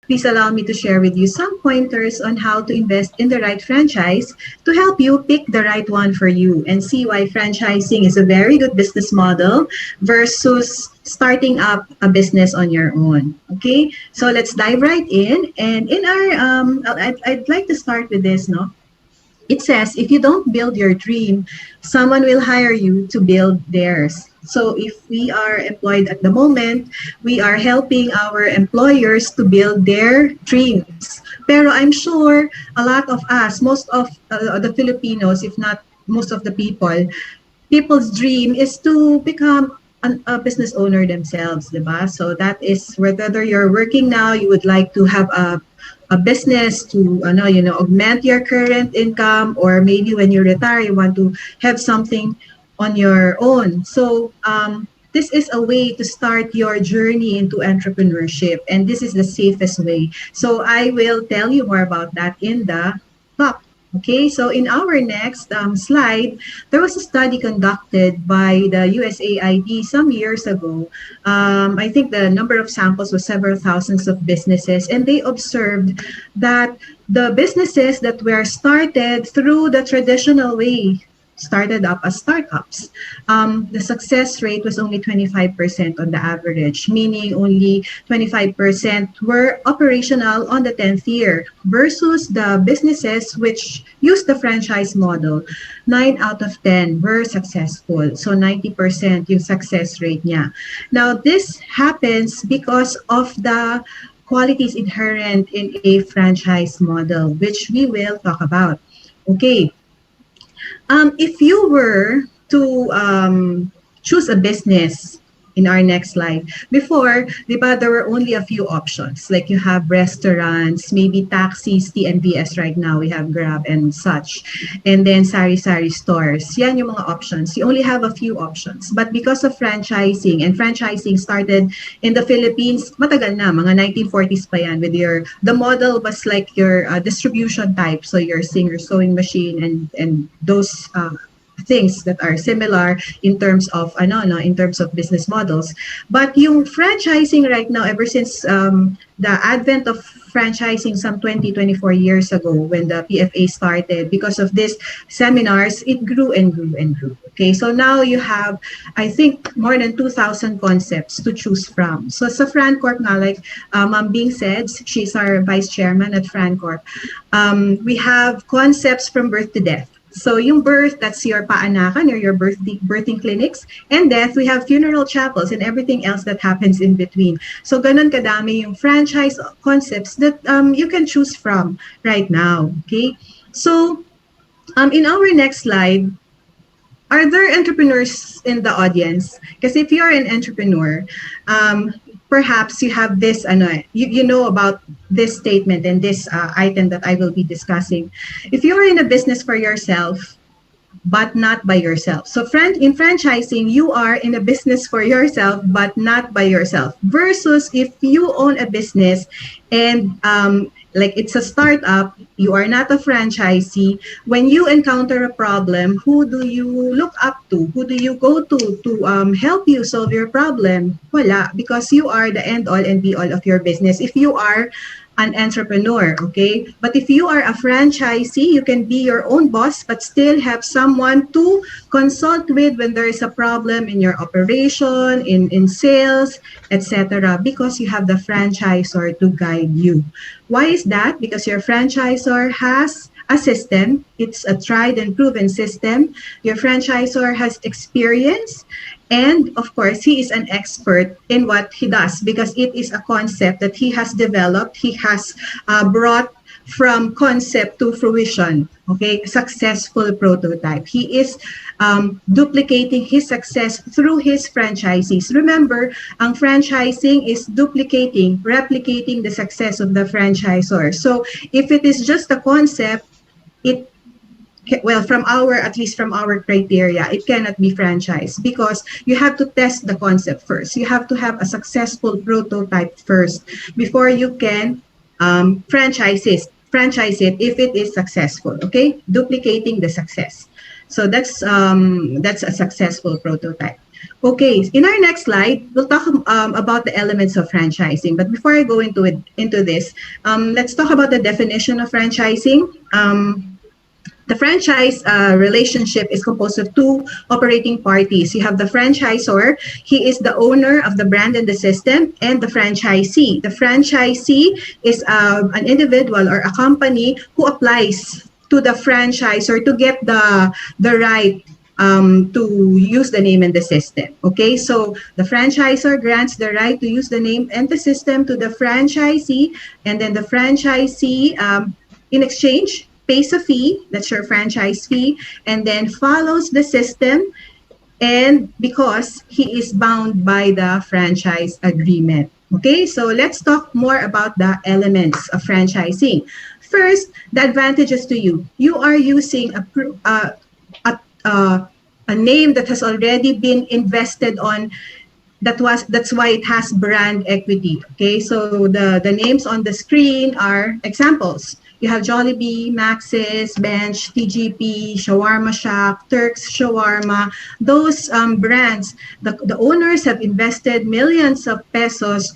please allow me to share with you some pointers on how to invest in the right franchise to help you pick the right one for you and see why franchising is a very good business model versus starting up a business on your own. Okay, so let's dive right in. And in our, I'd like to start with this, no? It says if you don't build your dream, someone will hire you to build theirs. So if we are employed at the moment, we are helping our employers to build their dreams. Pero I'm sure a lot of us, most of the Filipinos, if not most of the people's dream is to become a business owner themselves, diba? So that is whether you're working now, you would like to have a business to augment your current income, or maybe when you retire you want to have something on your own. So this is a way to start your journey into entrepreneurship, and this is the safest way. So I will tell you more about that in the talk. Okay, so in our next slide, there was a study conducted by the USAID some years ago. I think the number of samples was several thousands of businesses, and they observed that the businesses that were started through the traditional way, started up as startups, the success rate was only 25% on the average, meaning only 25% were operational on the 10th year, versus the businesses which use the franchise model, 9 out of 10 were successful. So 90% yung success rate niya. Now, this happens because of the qualities inherent in a franchise model, which we will talk about. Okay. If you were to choose a business in our next slide, before, diba, there were only a few options. Like you have restaurants, maybe taxis, TNVS right now, we have Grab and such. And then sari-sari stores. Yan yung mga options. You only have a few options. But because of franchising, and franchising started in the Philippines, matagal na, mga 1940s pa yan, with the model was like your distribution type. So your Singer sewing machine and those things that are similar in terms of business models. But yung franchising right now, ever since the advent of franchising some 24 years ago, when the PFA started, because of these seminars, it grew and grew and grew. Okay, so now you have, I think, more than 2,000 concepts to choose from. So sa Francorp na, like Ma'am Bing said, she's our vice chairman at Francorp. We have concepts from birth to death. So yung birth, that's your paanakan or your birthing clinics. And death, we have funeral chapels and everything else that happens in between. So ganun kadami yung franchise concepts that you can choose from right now. Okay. So in our next slide, are there entrepreneurs in the audience? Because if you're an entrepreneur, perhaps you have this, you know about this statement and this item that I will be discussing. If you're in a business for yourself, but not by yourself. So in franchising, you are in a business for yourself, but not by yourself. Versus if you own a business and like it's a startup, you are not a franchisee. When you encounter a problem, who do you look up to? Who do you go to help you solve your problem? Wala, because you are the end all and be all of your business. If you are an entrepreneur, okay? But if you are a franchisee, you can be your own boss, but still have someone to consult with when there is a problem in your operation, in sales, etc., because you have the franchisor to guide you. Why is that? Because your franchisor has a system. It's a tried and proven system. Your franchisor has experience. And of course, he is an expert in what he does because it is a concept that he has developed. He has brought from concept to fruition, okay? Successful prototype. He is duplicating his success through his franchisees. Remember, ang franchising is duplicating, replicating the success of the franchisor. So if it is just a concept, at least from our criteria, it cannot be franchised because you have to test the concept first. You have to have a successful prototype first before you can franchise it if it is successful. Okay, duplicating the success. So that's a successful prototype. Okay, in our next slide, we'll talk about the elements of franchising. But before I go into this, let's talk about the definition of franchising. The franchise relationship is composed of two operating parties. You have the franchisor. He is the owner of the brand and the system, and the franchisee. The franchisee is an individual or a company who applies to the franchisor to get the right to use the name and the system. Okay, so the franchisor grants the right to use the name and the system to the franchisee, and then the franchisee, in exchange, pays a fee, that's your franchise fee, and then follows the system, and because he is bound by the franchise agreement. Okay, so let's talk more about the elements of franchising. First, the advantages to you. You are using a name that has already been invested on. That's why it has brand equity. Okay, so the names on the screen are examples. You have Jollibee, Max's, Bench, TGP, Shawarma Shack, Turks Shawarma. Those brands, the owners have invested millions of pesos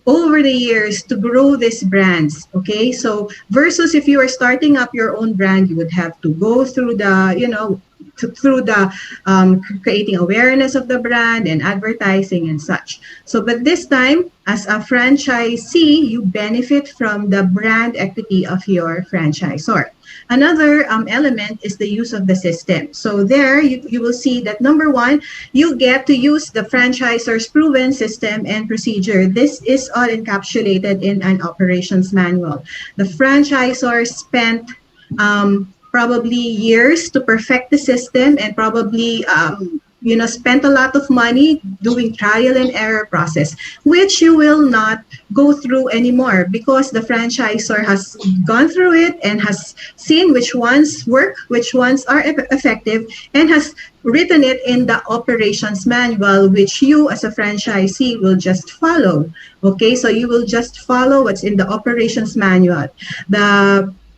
over the years to grow these brands. Okay, so versus if you are starting up your own brand, you would have to go through the, through the creating awareness of the brand and advertising and such. So, but this time, as a franchisee, you benefit from the brand equity of your franchisor. Another element is the use of the system. So there you will see that number one, you get to use the franchisor's proven system and procedure. This is all encapsulated in an operations manual. The franchisor spent probably years to perfect the system, and probably spent a lot of money doing trial and error process, which you will not go through anymore because the franchisor has gone through it and has seen which ones work, which ones are effective, and has written it in the operations manual, which you as a franchisee will just follow. Okay, so you will just follow what's in the operations manual.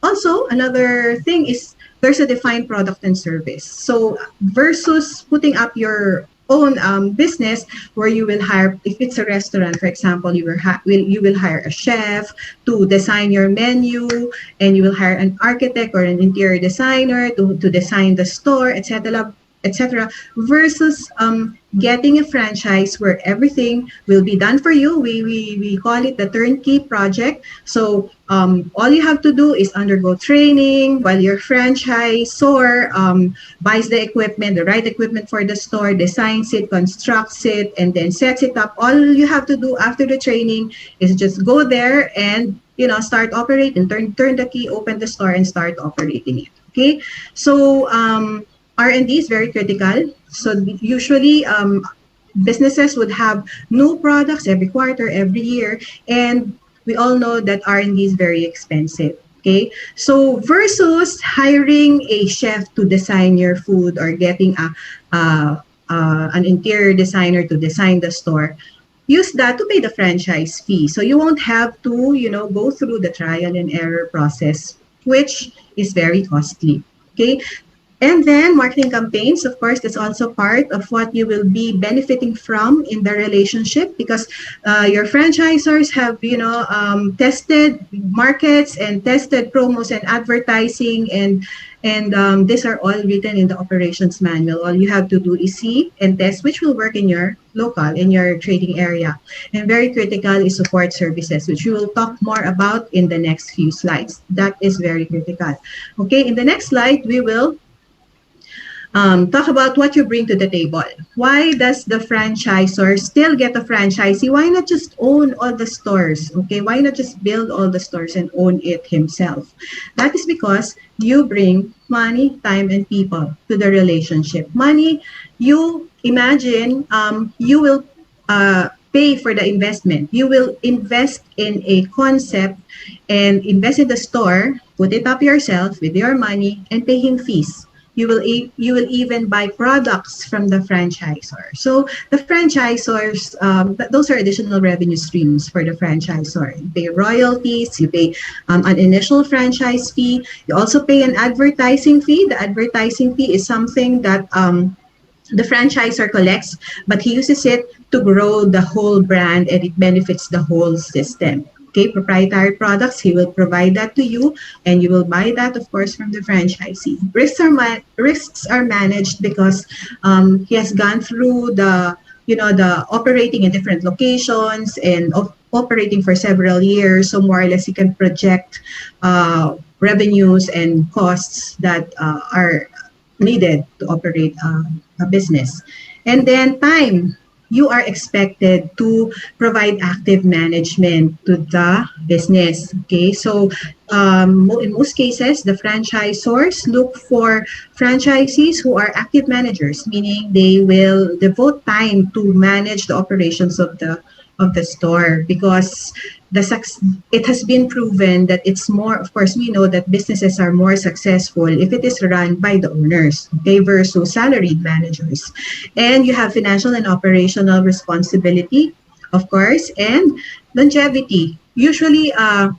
Also, another thing is there's a defined product and service. So versus putting up your own business where you will hire, if it's a restaurant, for example, you will hire a chef to design your menu, and you will hire an architect or an interior designer to design the store, etc. Versus getting a franchise where everything will be done for you. We call it the turnkey project. So all you have to do is undergo training while your franchisor buys the equipment, the right equipment for the store, designs it, constructs it, and then sets it up. All you have to do after the training is just go there and start operating, turn the key, open the store, and start operating it. Okay, so R&D is very critical. So usually businesses would have new products every quarter, every year, and we all know that R&D is very expensive. Okay, so versus hiring a chef to design your food or getting an interior designer to design the store, use that to pay the franchise fee. So you won't have to, go through the trial and error process, which is very costly. Okay. And then marketing campaigns, of course, that's also part of what you will be benefiting from in the relationship, because your franchisors have, tested markets and tested promos and advertising, and these are all written in the operations manual. All you have to do is see and test which will work in your local, in your trading area. And very critical is support services, which we will talk more about in the next few slides. That is very critical. Okay, in the next slide, we will talk about what you bring to the table. Why does the franchisor still get a franchisee? Why not just own all the stores? Okay, why not just build all the stores and own it himself? That is because you bring money, time, and people to the relationship. Money, you imagine you will pay for the investment. You will invest in a concept and invest in the store, put it up yourself with your money, and pay him fees. You will even buy products from the franchisor. So the franchisors, those are additional revenue streams for the franchisor. You pay royalties, you pay an initial franchise fee. You also pay an advertising fee. The advertising fee is something that the franchisor collects, but he uses it to grow the whole brand and it benefits the whole system. Okay, proprietary products, he will provide that to you and you will buy that, of course, from the franchisee. Risks are managed because he has gone through the operating in different locations and operating for several years. So more or less, he can project revenues and costs that are needed to operate a business. And then time. You are expected to provide active management to the business. Okay, so in most cases, the franchisors look for franchisees who are active managers, meaning they will devote time to manage the operations of the store because it has been proven that it's more, of course, we know that businesses are more successful if it is run by the owners, okay, versus salaried managers. And you have financial and operational responsibility, of course, and longevity. Usually, a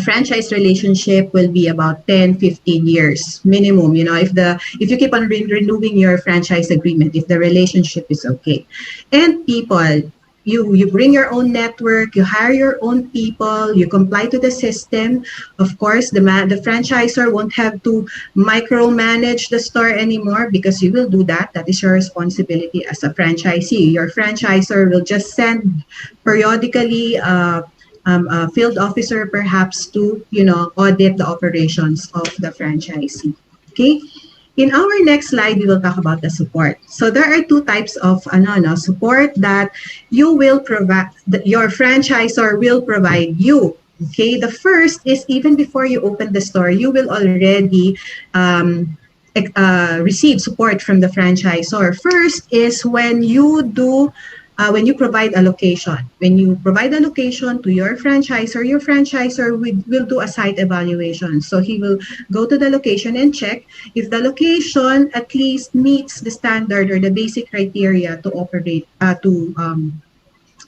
franchise relationship will be about 10-15 years minimum, if you keep on renewing your franchise agreement, if the relationship is okay. And people, you bring your own network, you hire your own people, you comply to the system. Of course, the franchisor won't have to micromanage the store anymore because you will do that. That is your responsibility as a franchisee. Your franchisor will just send periodically a field officer perhaps to audit the operations of the franchisee. Okay. In our next slide, we will talk about the support. So there are two types of support that you will provide, that your franchisor will provide you. Okay, the first is even before you open the store, you will already receive support from the franchisor. First is when you provide a location. When you provide a location to your franchisor will do a site evaluation. So he will go to the location and check if the location at least meets the standard or the basic criteria to operate,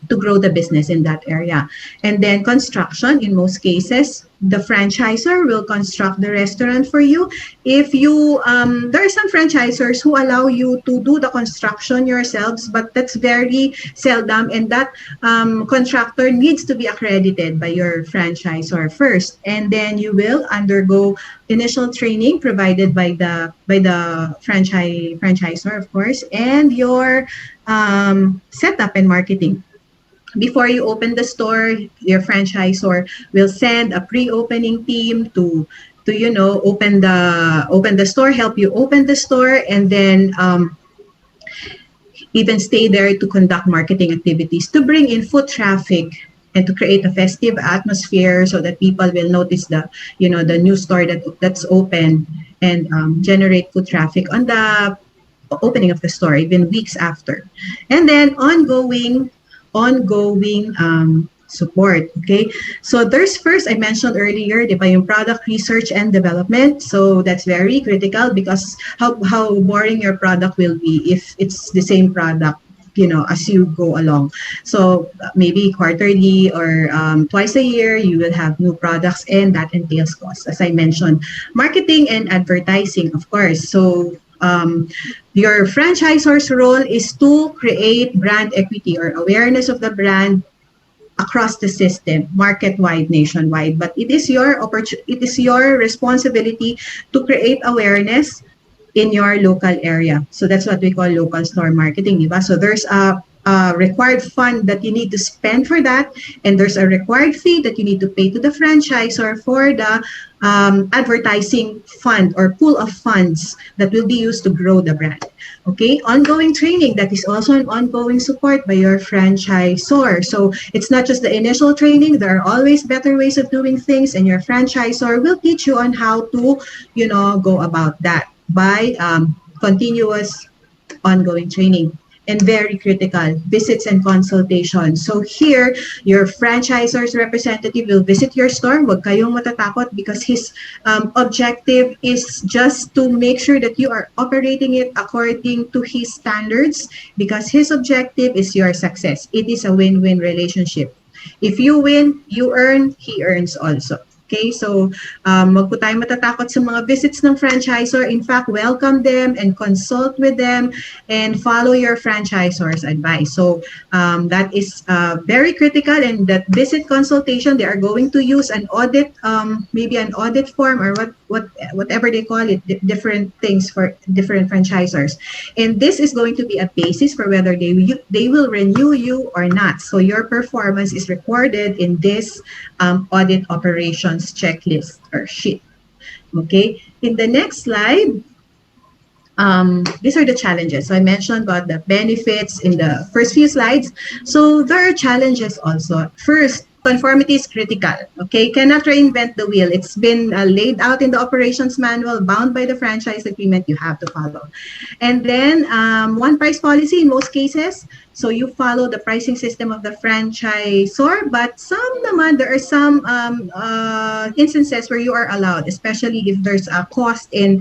to grow the business in that area. And then construction, in most cases, the franchisor will construct the restaurant for you. If you, there are some franchisors who allow you to do the construction yourselves, but that's very seldom. And that contractor needs to be accredited by your franchisor first. And then you will undergo initial training provided by the franchisor, of course, and your setup and marketing. Before you open the store, your franchisor will send a pre-opening team to open the store, help you open the store, and then even stay there to conduct marketing activities to bring in foot traffic and to create a festive atmosphere so that people will notice the new store that's open and generate foot traffic on the opening of the store even weeks after. And then ongoing support. Okay, so there's first, I mentioned earlier, yung product research and development. So that's very critical because how boring your product will be if it's the same product as you go along. So maybe quarterly or twice a year you will have new products, and that entails costs, as I mentioned. Marketing and advertising, of course. So your franchisor's role is to create brand equity or awareness of the brand across the system, market-wide, nationwide. But it is your responsibility to create awareness in your local area. So that's what we call local store marketing, diba? So there's a required fund that you need to spend for that, and there's a required fee that you need to pay to the franchisor for the advertising fund or pool of funds that will be used to grow the brand. Okay, ongoing training, that is also an ongoing support by your franchisor. So it's not just the initial training, there are always better ways of doing things, and your franchisor will teach you on how to, go about that by continuous ongoing training. And very critical, visits and consultations. So here, your franchisor's representative will visit your store. Huwag kayong matatakot because his objective is just to make sure that you are operating it according to his standards, because his objective is your success. It is a win-win relationship. If you win, you earn, he earns also. Okay, so wag po tayo matatakot sa mga visits ng franchisor. In fact, welcome them and consult with them and follow your franchisor's advice. So that is very critical, and that visit consultation, they are going to use an audit, maybe an audit form or whatever they call it, different things for different franchisors. And this is going to be a basis for whether they will renew you or not. So your performance is recorded in this audit operations checklist or sheet. Okay, in the next slide, these are the challenges. So I mentioned about the benefits in the first few slides. So there are challenges also. First, conformity is critical. Okay, cannot reinvent the wheel. It's been laid out in the operations manual, bound by the franchise agreement. You have to follow. And then one price policy in most cases. So you follow the pricing system of the franchisor, but there are some instances where you are allowed, especially if there's a cost in,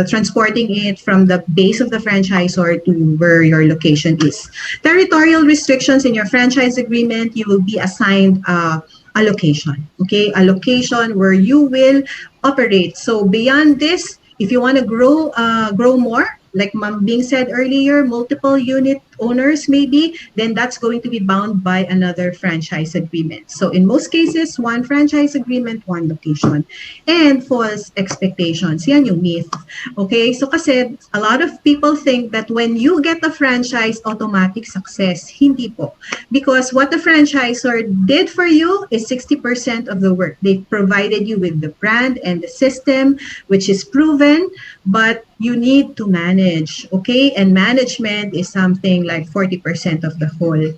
transporting it from the base of the franchisor to where your location is. Territorial restrictions in your franchise agreement, you will be assigned a location, okay? A location where you will operate. So beyond this, if you want to grow more, like Ma'am Bing said earlier, multiple unit owners maybe, then that's going to be bound by another franchise agreement. So in most cases, one franchise agreement, one location. And false expectations. Yan yung myth. Okay? So kasi a lot of people think that when you get a franchise, automatic success. Hindi po. Because what the franchisor did for you is 60% of the work. They provided you with the brand and the system, which is proven, but you need to manage, okay? And management is something like 40% of the whole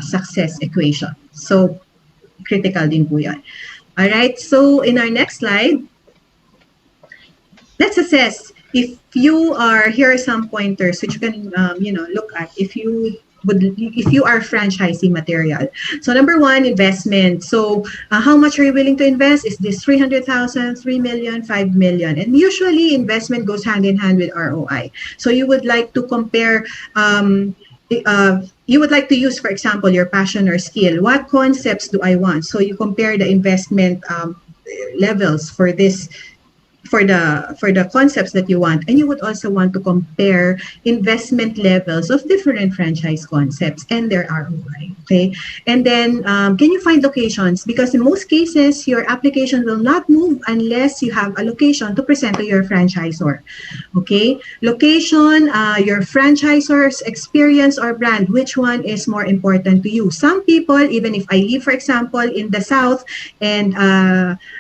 success equation. So, critical din po yan. All right, so in our next slide, let's assess if you are, here are some pointers which you can, look at if you are franchising material. So number one, investment. So how much are you willing to invest? Is this 300,000, 3 million, 5 million? And usually investment goes hand in hand with ROI. So you would like to compare, you would like to use, for example, your passion or skill. What concepts do I want? So you compare the investment levels for this, for the concepts that you want, and you would also want to compare investment levels of different franchise concepts and their ROI. Okay, and then can you find locations? Because in most cases, your application will not move unless you have a location to present to your franchisor. Okay, location, your franchisor's experience or brand, which one is more important to you? Some people, even if I live, for example, in the South and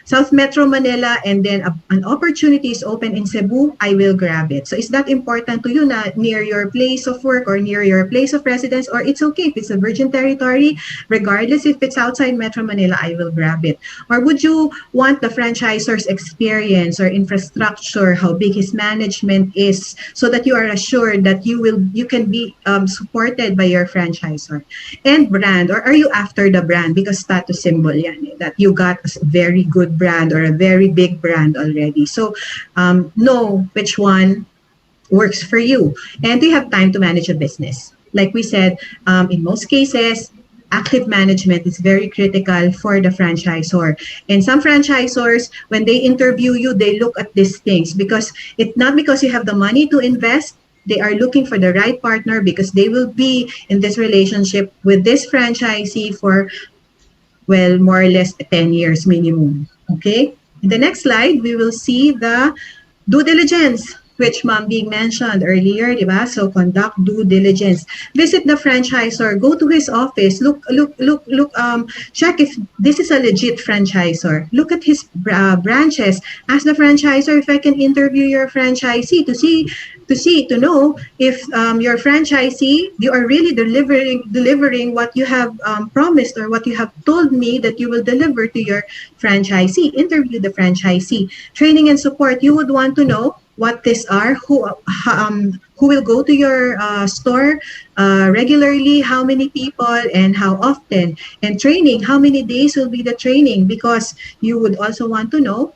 South Metro Manila, and then an opportunity is open in Cebu, I will grab it. So is that important to you na near your place of work or near your place of residence? Or it's okay if it's a virgin territory, regardless if it's outside Metro Manila, I will grab it. Or would you want the franchisor's experience or infrastructure, how big his management is, so that you are assured that you can be supported by your franchisor? And brand, or are you after the brand? Because status symbol yan, that you got a very good brand or a very big brand already. So know which one works for you. And do you have time to manage a business? Like we said, in most cases, active management is very critical for the franchisor. And some franchisors, when they interview you, they look at these things because it's not because you have the money to invest. They are looking for the right partner because they will be in this relationship with this franchisee for, well, more or less 10 years minimum. Okay? In the next slide, we will see the due diligence, which Ma'am Bing mentioned earlier, di ba? So conduct due diligence. Visit the franchisor, go to his office, look, check if this is a legit franchisor. Look at his branches. Ask the franchisor if I can interview your franchisee to know if your franchisee, you are really delivering what you have promised or what you have told me that you will deliver to your franchisee. Interview the franchisee. Training and support, you would want to know what these are, who will go to your store regularly, how many people, and how often. And training, how many days will be the training? Because you would also want to know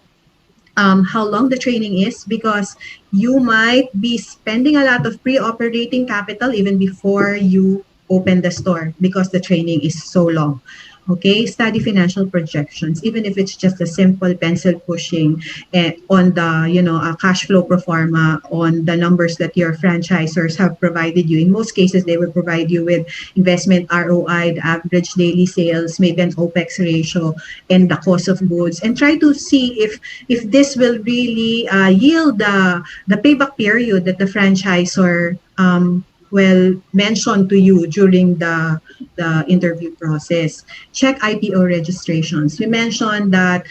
how long the training is, because you might be spending a lot of pre-operating capital even before you open the store because the training is so long. Okay, study financial projections, even if it's just a simple pencil pushing on the, cash flow pro forma on the numbers that your franchisors have provided you. In most cases, they will provide you with investment ROI, the average daily sales, maybe an OPEX ratio, and the cost of goods, and try to see if this will really yield the payback period that the franchisor will mention to you during the interview process. Check IPO registrations. We mentioned that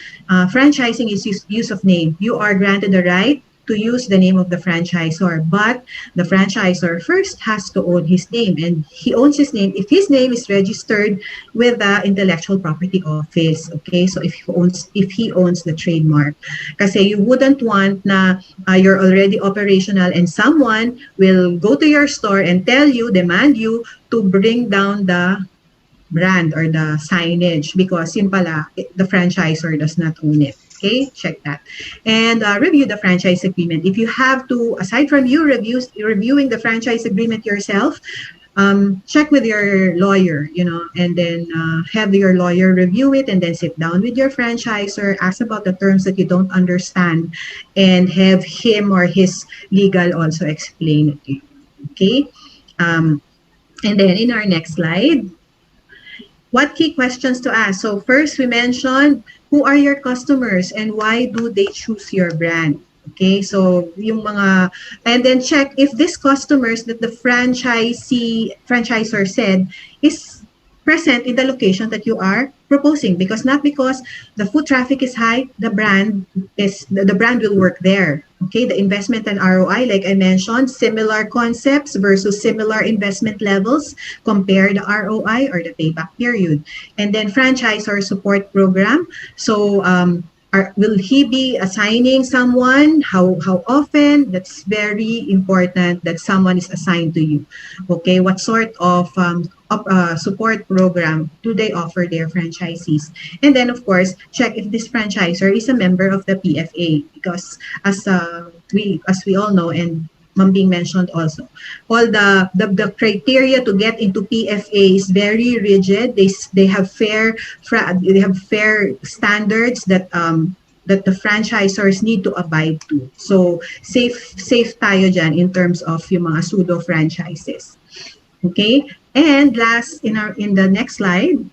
franchising is use of name. You are granted the right to use the name of the franchisor, but the franchisor first has to own his name, and he owns his name if his name is registered with the Intellectual Property Office. Okay, so if he owns the trademark, kasi you wouldn't want na you're already operational and someone will go to your store and demand you to bring down the brand or the signage because yun pala, the franchisor does not own it. Okay, check that. And review the franchise agreement. If you have to, aside from reviewing the franchise agreement yourself, check with your lawyer, and then have your lawyer review it, and then sit down with your franchisor, ask about the terms that you don't understand, and have him or his legal also explain it to you. Okay? And then in our next slide, what key questions to ask? So first, we mentioned who are your customers and why do they choose your brand? Okay, so yung mga, and then check if these customers that the franchisor said is present in the location that you are proposing, because not because the foot traffic is high, the brand will work there. Okay, the investment and ROI, like I mentioned, similar concepts versus similar investment levels, compare the ROI or the payback period. And then franchisor support program. So will he be assigning someone? How often? That's very important that someone is assigned to you. Okay, what sort of support program do they offer their franchisees? And then, of course, check if this franchisor is a member of the PFA, because as we all know, and Ma'am Bing mentioned also, all the criteria to get into PFA is very rigid. They have fair standards that the franchisors need to abide to. So safe tayo dyan in terms of yung mga pseudo franchises. Okay? And last, in the next slide,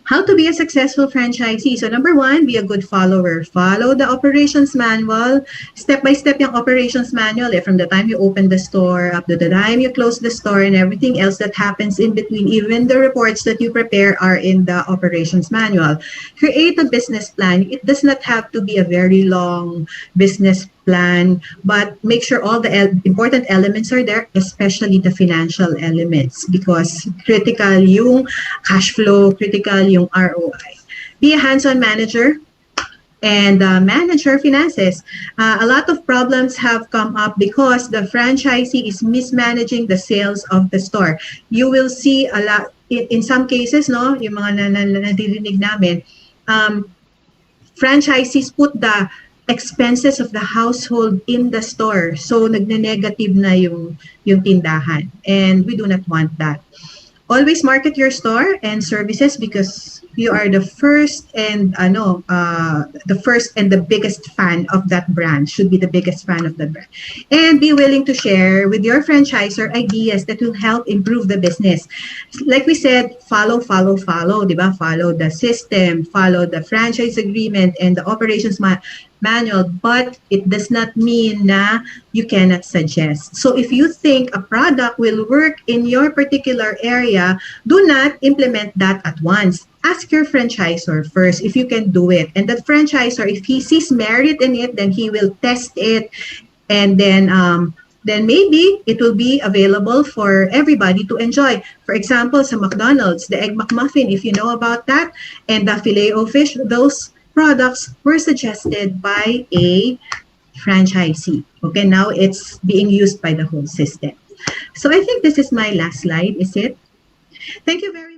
how to be a successful franchisee. So number one, be a good follower. Follow the operations manual. Step by step yung operations manual, from the time you open the store up to the time you close the store, and everything else that happens in between. Even the reports that you prepare are in the operations manual. Create a business plan. It does not have to be a very long business plan, but make sure all the important elements are there, especially the financial elements, because critical yung cash flow, critical yung ROI. Be a hands-on manager and manage your finances. A lot of problems have come up because the franchisee is mismanaging the sales of the store. You will see a lot, in some cases, no, yung mga nadirinig namin, franchisees put the expenses of the household in the store. So nagne-negative na yung tindahan. And we do not want that. Always market your store and services because you are the first and the biggest fan of that brand. Should be the biggest fan of that brand. And be willing to share with your franchisor ideas that will help improve the business. Like we said, follow, diba? Follow the system, follow the franchise agreement and the operations manual, but it does not mean na you cannot suggest. So if you think a product will work in your particular area, do not implement that at once. Ask your franchisor first if you can do it. And that franchisor, if he sees merit in it, then he will test it, and then maybe it will be available for everybody to enjoy. For example, sa McDonald's, the Egg McMuffin, if you know about that, and the Filet-O-Fish, those products were suggested by a franchisee. Okay, now it's being used by the whole system. So I think this is my last slide, is it? Thank you very much.